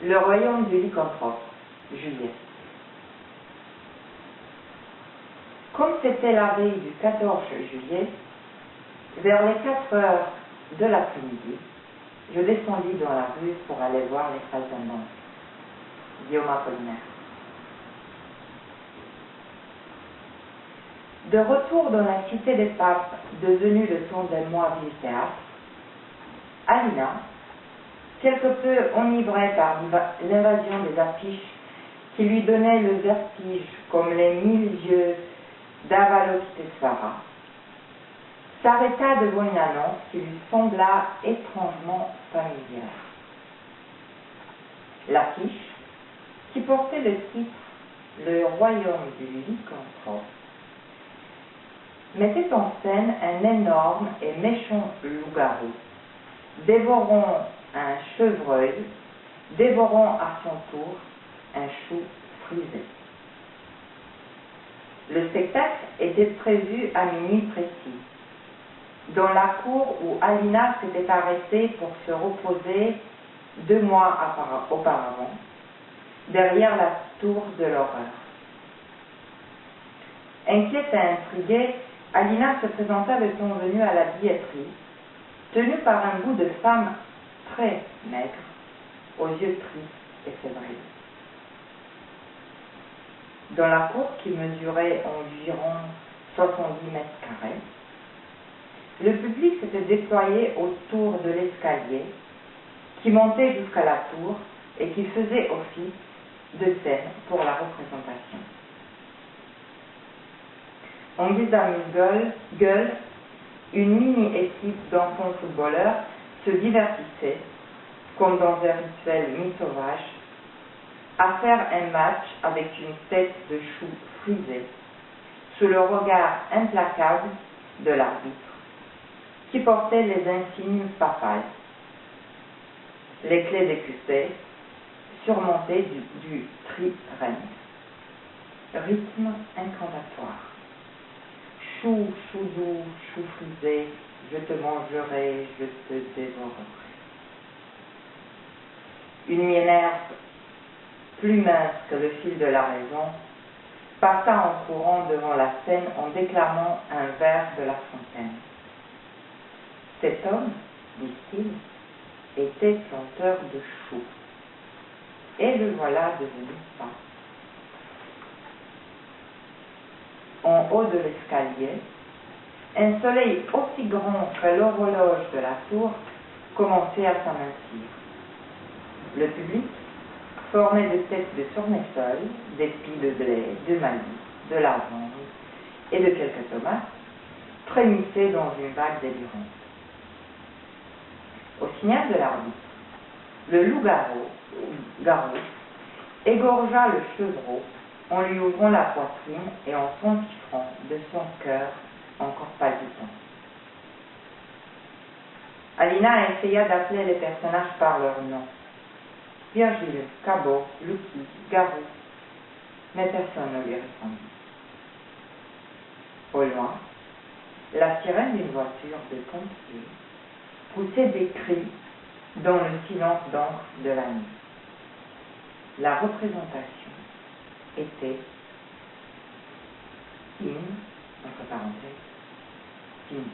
Le royaume du lycanthrope, juillet. Comme c'était la veille du 14 juillet, vers les 4 heures de l'après-midi, je descendis dans la rue pour aller voir les salles de danse. Guillaume Apollinaire. De retour dans la cité des papes, devenue le temps des mois ville-théâtre, Alina, quelque peu enivrée par l'invasion des affiches qui lui donnaient le vertige comme les 1000 yeux d'Avalokitesvara, s'arrêta devant une annonce qui lui sembla étrangement familière. L'affiche, qui portait le titre « Le royaume du lycanthrope », mettait en scène un énorme et méchant loup-garou, dévorant un chevreuil, dévorant à son tour un chou frisé. Le spectacle était prévu à minuit précis, dans la cour où Alina s'était arrêtée pour se reposer 2 mois auparavant, derrière la tour de l'horreur. Inquiète et intriguée, Alina se présenta le temps venu à la billetterie, tenue par un bout de femme très maigre, aux yeux tristes et fébriles. Dans la cour qui mesurait environ 70 mètres carrés, le public s'était déployé autour de l'escalier qui montait jusqu'à la tour et qui faisait office de scène pour la représentation. En guise d'amuse-gueule, une mini-équipe d'enfants footballeurs se divertissait, comme dans un rituel mi-sauvage, à faire un match avec une tête de chou frisé, sous le regard implacable de l'arbitre, qui portait les insignes papales, les clés d'écusset, surmontées du trirème, rythme incantatoire. Chou, chou doux, chou frisé, je te mangerai, je te dévorerai. Une minerve, plus mince que le fil de la raison, passa en courant devant la scène en déclamant un vers de La Fontaine. Cet homme, dit-il, était planteur de choux, et le voilà devenu pape. En haut de l'escalier, un soleil aussi grand que l'horloge de la tour commençait à s'amincir. Le public, formé de têtes de tournesol, d'épis de blé, de maïs, de lavande et de quelques tomates, frémissait dans une vague délirante. Au signal de l'arbitre, le loup-garou égorgea le chevreau en lui ouvrant la poitrine et en s'empiffrant de son cœur encore palpitant. Alina essaya d'appeler les personnages par leur nom. Virgile, Cabot, Lucky, Garou, mais personne ne lui répondit. Au loin, la sirène d'une voiture de pompiers poussait des cris dans le silence d'encre de la nuit. La représentation était entre parenthèses, finie.